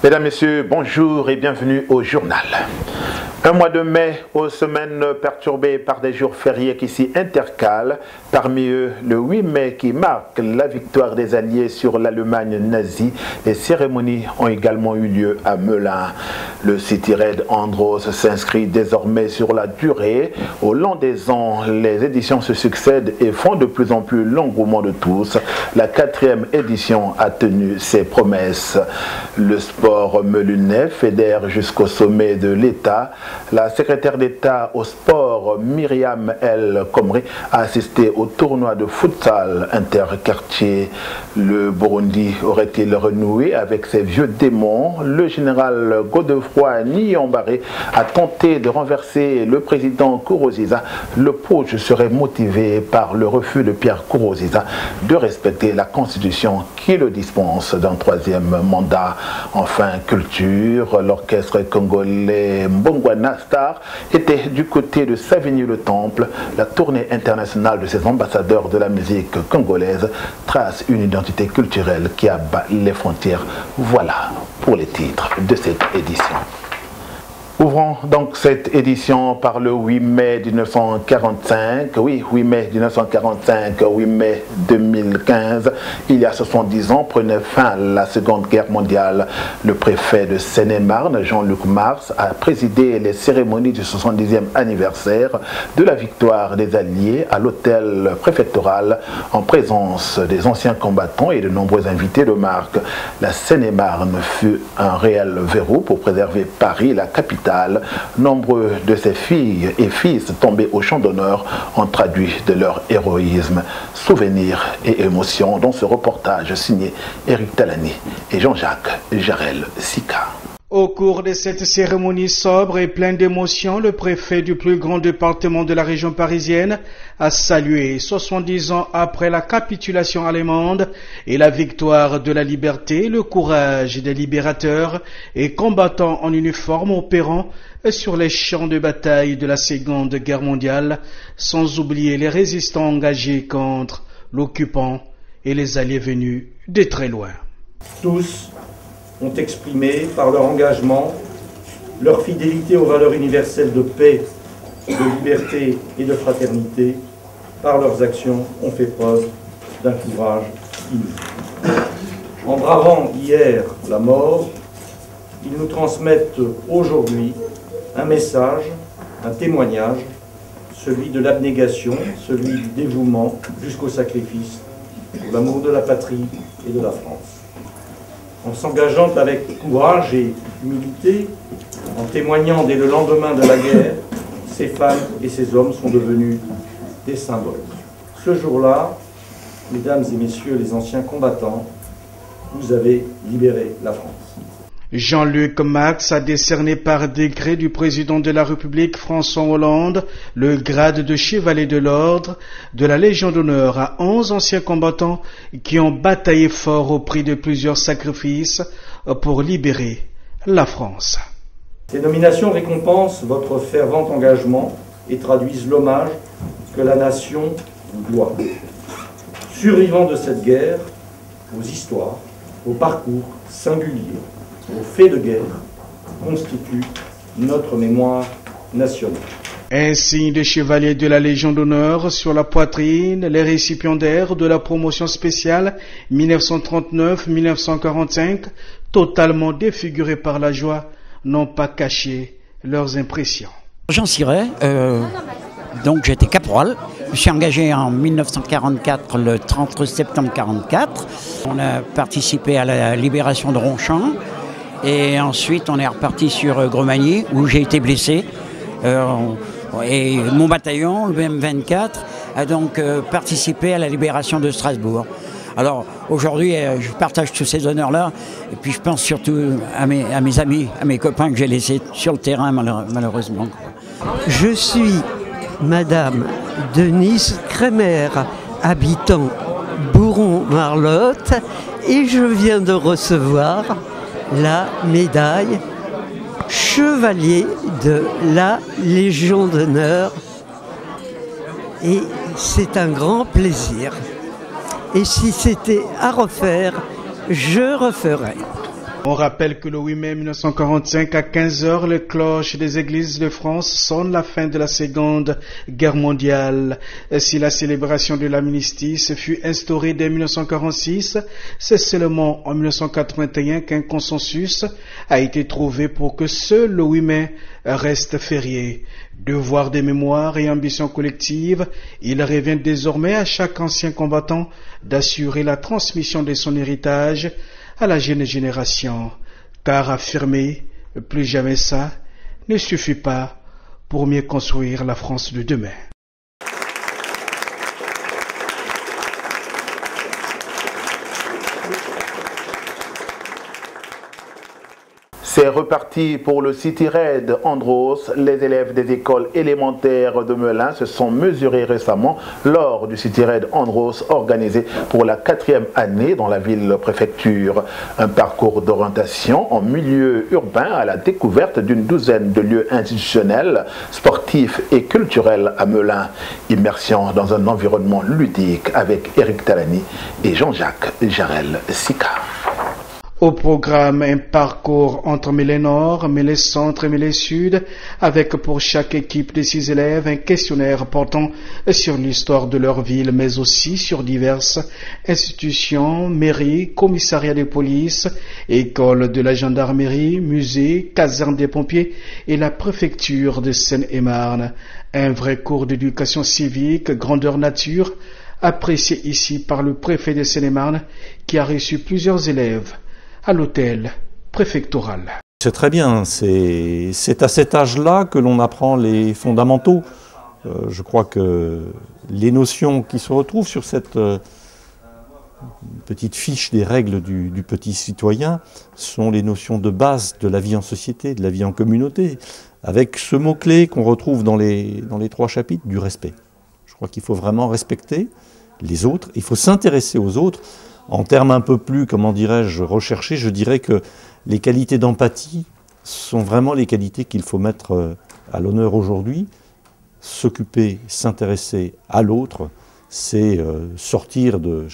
Mesdames, Messieurs, bonjour et bienvenue au journal. Un mois de mai aux semaines perturbées par des jours fériés qui s'y intercalent. Parmi eux, le 8 mai qui marque la victoire des Alliés sur l'Allemagne nazie. Les cérémonies ont également eu lieu à Melun. Le City Red Andros s'inscrit désormais sur la durée. Au long des ans, les éditions se succèdent et font de plus en plus l'engouement de tous. La 4e édition a tenu ses promesses. Le sport melunais fédère jusqu'au sommet de l'État. La secrétaire d'État au sport, Myriam El Khomri, a assisté au tournoi de futsal interquartier. Le Burundi aurait-il renoué avec ses vieux démons? Le général Godefroy Niyombare a tenté de renverser le président Nkurunziza. Le putsch serait motivé par le refus de Pierre Nkurunziza de respecter la constitution qui le dispense d'un 3e mandat. Enfin, culture, l'orchestre congolais Mbongwana Star était du côté de Savigny-le-Temple. La tournée internationale de ces ambassadeurs de la musique congolaise trace une identité culturelle qui abat les frontières. Voilà pour les titres de cette édition. Ouvrons donc cette édition par le 8 mai 1945, oui, 8 mai 1945, 8 mai 2015, il y a 70 ans, prenait fin la Seconde Guerre mondiale. Le préfet de Seine-et-Marne, Jean-Luc Mars, a présidé les cérémonies du 70e anniversaire de la victoire des Alliés à l'hôtel préfectoral en présence des anciens combattants et de nombreux invités de marque. La Seine-et-Marne fut un réel verrou pour préserver Paris, la capitale. Nombreux de ses filles et fils tombés au champ d'honneur ont traduit de leur héroïsme. Souvenirs et émotions dans ce reportage signé Éric Talani et Jean-Jacques Jarel-Sika. Au cours de cette cérémonie sobre et pleine d'émotions, le préfet du plus grand département de la région parisienne a salué 70 ans après la capitulation allemande et la victoire de la liberté, le courage des libérateurs et combattants en uniforme opérant sur les champs de bataille de la Seconde Guerre mondiale, sans oublier les résistants engagés contre l'occupant et les alliés venus de très loin. Tous ont exprimé par leur engagement leur fidélité aux valeurs universelles de paix, de liberté et de fraternité. Par leurs actions, ont fait preuve d'un courage inouï. En bravant hier la mort, ils nous transmettent aujourd'hui un message, un témoignage, celui de l'abnégation, celui du dévouement jusqu'au sacrifice, pour l'amour de la patrie et de la France. En s'engageant avec courage et humilité, en témoignant dès le lendemain de la guerre, ces femmes et ces hommes sont devenus des symboles. Ce jour-là, mesdames et messieurs les anciens combattants, vous avez libéré la France. Jean-Luc Marx a décerné par décret du président de la République François Hollande le grade de chevalier de l'ordre de la Légion d'honneur à 11 anciens combattants qui ont bataillé fort au prix de plusieurs sacrifices pour libérer la France. Ces nominations récompensent votre fervent engagement et traduisent l'hommage que la nation vous doit. Survivants de cette guerre, vos histoires, vos parcours singuliers, vos faits de guerre constituent notre mémoire nationale. Insigne de chevalier de la Légion d'honneur sur la poitrine, les récipiendaires de la promotion spéciale 1939-1945, totalement défigurés par la joie, n'ont pas caché leurs impressions. Jean Siret, donc j'étais caporal. Je suis engagé en 1944, le 30 septembre 1944. On a participé à la libération de Ronchamp. Et ensuite, on est reparti sur Gromagny, où j'ai été blessé. Et mon bataillon, le BM24, a donc participé à la libération de Strasbourg. Alors, aujourd'hui, je partage tous ces honneurs-là. Et puis, je pense surtout à mes amis, à mes copains que j'ai laissés sur le terrain, malheureusement. Je suis Madame Denise Crémer, habitant Bourron-Marlotte, et je viens de recevoir la médaille chevalier de la Légion d'honneur. Et c'est un grand plaisir. Et si c'était à refaire, je referais. On rappelle que le 8 mai 1945 à 15h, les cloches des églises de France sonnent la fin de la Seconde Guerre mondiale. Si la célébration de l'amnistie fut instaurée dès 1946, c'est seulement en 1981 qu'un consensus a été trouvé pour que seul le 8 mai reste férié. Devoir de mémoire et ambition collective, il revient désormais à chaque ancien combattant d'assurer la transmission de son héritage à la jeune génération, car affirmer plus jamais ça ne suffit pas pour mieux construire la France de demain. C'est reparti pour le City Raid Andros. Les élèves des écoles élémentaires de Melun se sont mesurés récemment lors du City Raid Andros organisé pour la 4e année dans la ville-préfecture. Un parcours d'orientation en milieu urbain à la découverte d'une douzaine de lieux institutionnels, sportifs et culturels à Melun. Immersion dans un environnement ludique avec Eric Talani et Jean-Jacques Jarel Sika. Au programme, un parcours entre Melun Nord, Melun Centre et Melun Sud, avec pour chaque équipe de 6 élèves un questionnaire portant sur l'histoire de leur ville, mais aussi sur diverses institutions, mairies, commissariats de police, écoles de la gendarmerie, musées, casernes des pompiers et la préfecture de Seine-et-Marne. Un vrai cours d'éducation civique, grandeur nature, apprécié ici par le préfet de Seine-et-Marne, qui a reçu plusieurs élèves à l'hôtel préfectoral. C'est très bien, c'est à cet âge-là que l'on apprend les fondamentaux. Je crois que les notions qui se retrouvent sur cette petite fiche des règles du petit citoyen sont les notions de base de la vie en société, de la vie en communauté, avec ce mot-clé qu'on retrouve dans les 3 chapitres, du respect. Je crois qu'il faut vraiment respecter les autres, il faut s'intéresser aux autres. En termes un peu plus, comment dirais-je, recherchés, je dirais que les qualités d'empathie sont vraiment les qualités qu'il faut mettre à l'honneur aujourd'hui. S'occuper, s'intéresser à l'autre, c'est sortir de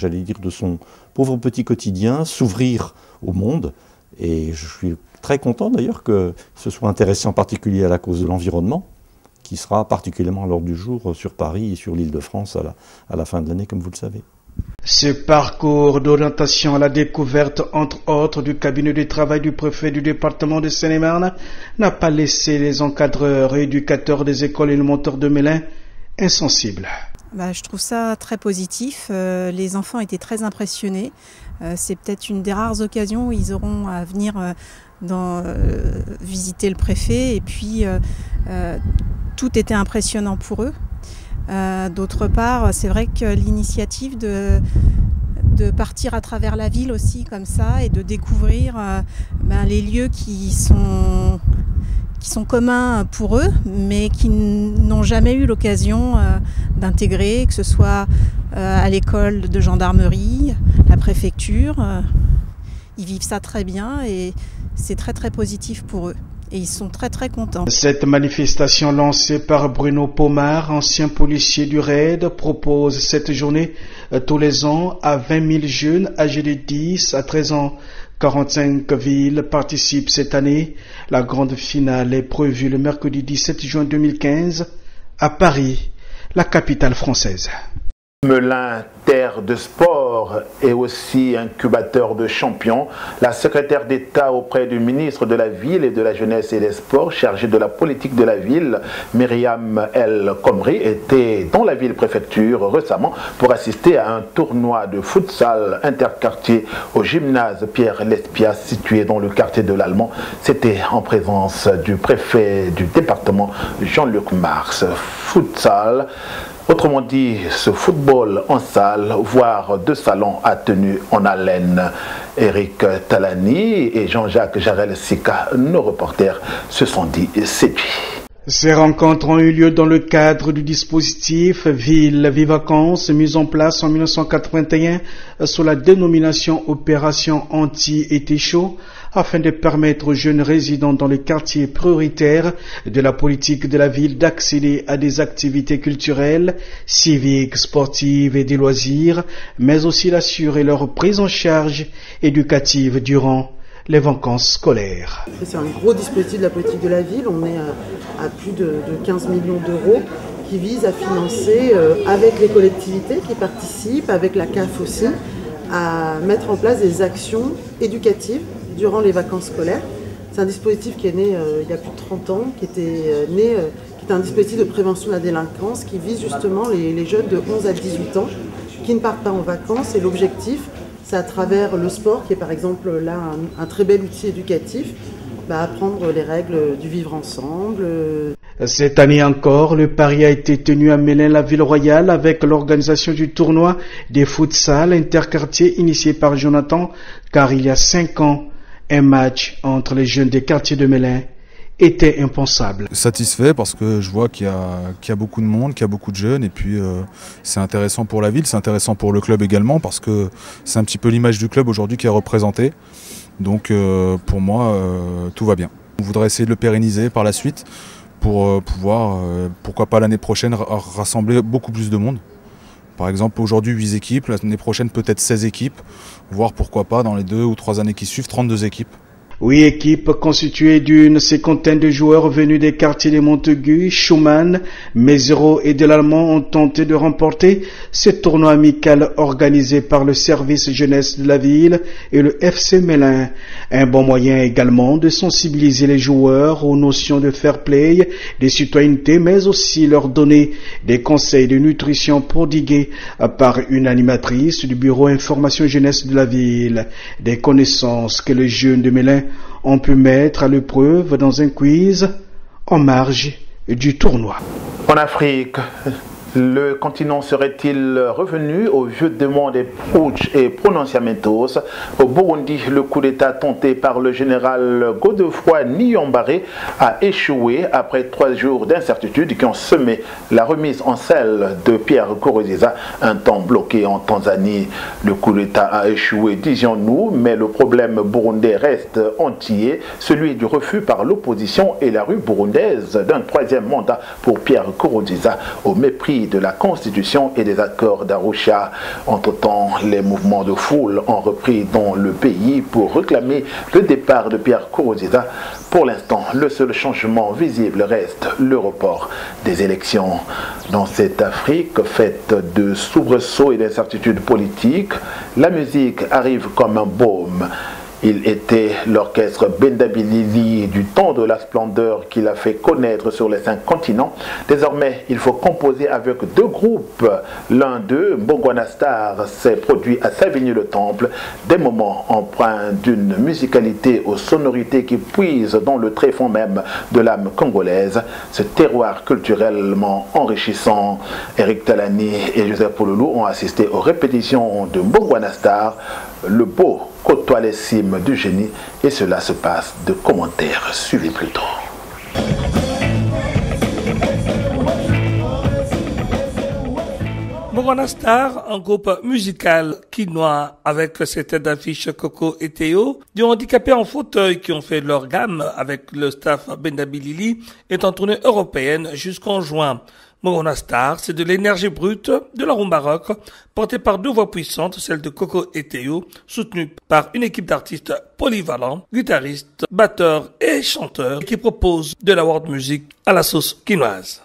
son pauvre petit quotidien, s'ouvrir au monde. Et je suis très content d'ailleurs que ce soit intéressé en particulier à la cause de l'environnement, qui sera particulièrement à l'ordre du jour sur Paris et sur l'Île-de-France à la fin de l'année, comme vous le savez. Ce parcours d'orientation à la découverte, entre autres, du cabinet de travail du préfet du département de Seine-et-Marne n'a pas laissé les encadreurs et éducateurs des écoles élémentaires de Melun insensibles. Je trouve ça très positif. Les enfants étaient très impressionnés. C'est peut-être une des rares occasions où ils auront à venir visiter le préfet. Et puis, tout était impressionnant pour eux. D'autre part, c'est vrai que l'initiative de partir à travers la ville aussi comme ça et de découvrir les lieux qui sont communs pour eux, mais qui n'ont jamais eu l'occasion d'intégrer, que ce soit à l'école de gendarmerie, la préfecture. Ils vivent ça très bien et c'est très très positif pour eux. Et ils sont très très contents. Cette manifestation lancée par Bruno Pomar, ancien policier du RAID, propose cette journée tous les ans à 20 000 jeunes âgés de 10 à 13 ans. 45 villes participent cette année. La grande finale est prévue le mercredi 17 juin 2015 à Paris, la capitale française. Melun, terre de sport et aussi incubateur de champions, la secrétaire d'État auprès du ministre de la Ville et de la Jeunesse et des Sports, chargée de la politique de la ville, Myriam El Khomri, était dans la ville-préfecture récemment pour assister à un tournoi de futsal interquartier au gymnase Pierre Lespias situé dans le quartier de l'Allemand. C'était en présence du préfet du département, Jean-Luc Marx. Futsal, autrement dit, ce football en salle, voire de salon à tenue en haleine. Eric Talani et Jean-Jacques Jarel Sika, nos reporters, se sont dit séduits. Ces rencontres ont eu lieu dans le cadre du dispositif Ville Vie Vacances mis en place en 1981 sous la dénomination Opération Anti-Été Chaud afin de permettre aux jeunes résidents dans les quartiers prioritaires de la politique de la ville d'accéder à des activités culturelles, civiques, sportives et des loisirs, mais aussi d'assurer leur prise en charge éducative durant les vacances scolaires. C'est un gros dispositif de la politique de la ville. On est à plus de 15 millions d'euros qui vise à financer, avec les collectivités qui participent, avec la CAF aussi, à mettre en place des actions éducatives durant les vacances scolaires. C'est un dispositif qui est né il y a plus de 30 ans, qui était un dispositif de prévention de la délinquance qui vise justement les jeunes de 11 à 18 ans qui ne partent pas en vacances. Et l'objectif, c'est à travers le sport, qui est par exemple là un très bel outil éducatif, apprendre les règles du vivre ensemble. Cette année encore, le pari a été tenu à Mélin, la ville royale, avec l'organisation du tournoi des futsal interquartiers initié par Jonathan, car il y a 5 ans, un match entre les jeunes des quartiers de Mélin était impensable. Satisfait parce que je vois qu'il y a beaucoup de monde, qu'il y a beaucoup de jeunes, et puis c'est intéressant pour la ville, c'est intéressant pour le club également, parce que c'est un petit peu l'image du club aujourd'hui qui est représentée. Donc pour moi, tout va bien. On voudrait essayer de le pérenniser par la suite pour pouvoir, pourquoi pas l'année prochaine, rassembler beaucoup plus de monde. Par exemple, aujourd'hui 8 équipes, l'année prochaine peut-être 16 équipes, voire pourquoi pas dans les 2 ou 3 années qui suivent, 32 équipes. 8 équipes constituées d'une cinquantaine de joueurs venus des quartiers de Montaigu, Schumann, Mézero et de l'Allemand ont tenté de remporter ce tournoi amical organisé par le service jeunesse de la ville et le FC Mélin. Un bon moyen également de sensibiliser les joueurs aux notions de fair play, de citoyenneté, mais aussi leur donner des conseils de nutrition prodigués par une animatrice du bureau information jeunesse de la ville. Des connaissances que les jeunes de Mélin ont pu mettre à l'épreuve dans un quiz en marge du tournoi. En Afrique, le continent serait-il revenu au vieux démon des putsch et pronunciamentos? Au Burundi, le coup d'État tenté par le général Godefroy Niyombare a échoué après 3 jours d'incertitude qui ont semé la remise en selle de Pierre Nkurunziza, un temps bloqué en Tanzanie. Le coup d'État a échoué, disions-nous, mais le problème burundais reste entier, celui du refus par l'opposition et la rue burundaise d'un 3e mandat pour Pierre Nkurunziza, au mépris de la Constitution et des accords d'Arusha. Entre-temps, les mouvements de foule ont repris dans le pays pour réclamer le départ de Pierre Nkurunziza. Pour l'instant, le seul changement visible reste le report des élections. Dans cette Afrique faite de soubresauts et d'incertitudes politiques, la musique arrive comme un baume. Il était l'orchestre Bendabilili du temps de la splendeur qui l'a fait connaître sur les 5 continents. Désormais, il faut composer avec 2 groupes. L'un d'eux, Mbongwana Star, s'est produit à Savigny-le-Temple, des moments empreints d'une musicalité aux sonorités qui puisent dans le tréfonds même de l'âme congolaise, ce terroir culturellement enrichissant. Eric Talani et Joseph Pouloulou ont assisté aux répétitions de Mbongwana Star. Le beau côtoie les cimes du génie et cela se passe de commentaires. Suivez plutôt. Mbongwana Star, un groupe musical quinois avec ses têtes d'affiche Coco et Théo, des handicapés en fauteuil qui ont fait leur gamme avec le staff Bendabilili, est en tournée européenne jusqu'en juin. Mbongwana Star, c'est de l'énergie brute de la rumba rock, portée par 2 voix puissantes, celle de Coco et Théo, soutenue par une équipe d'artistes polyvalents, guitaristes, batteurs et chanteurs, qui proposent de la world music à la sauce quinoise.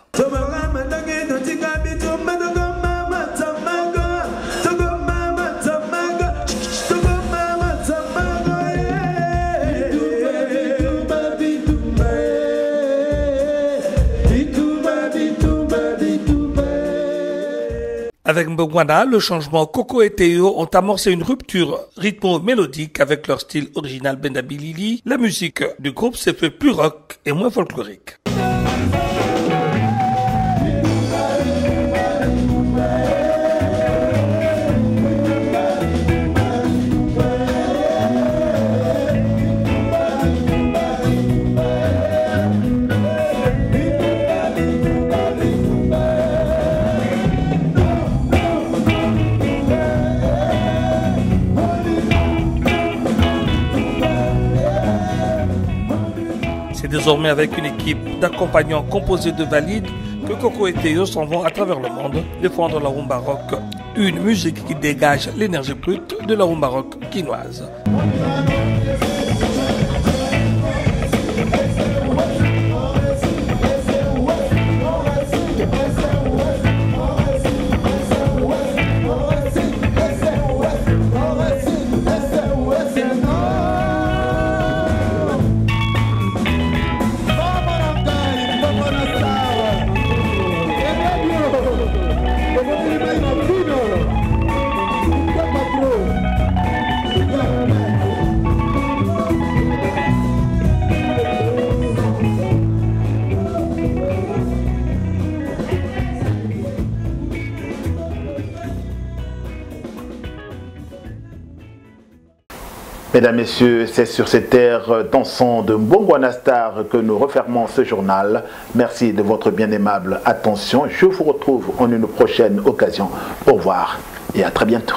Avec Mbongwana, le changement Coco et Théo ont amorcé une rupture rythmo-mélodique avec leur style original Bendabilili. La musique du groupe s'est fait plus rock et moins folklorique. C'est désormais avec une équipe d'accompagnants composée de valides que Coco et Théo s'en vont à travers le monde défendre la rumba rock, une musique qui dégage l'énergie brute de la rumba rock quinoise. Mesdames, Messieurs, c'est sur ces terres dansant de Mbongo-Anastar que nous refermons ce journal. Merci de votre bien aimable attention. Je vous retrouve en une prochaine occasion. Au revoir et à très bientôt.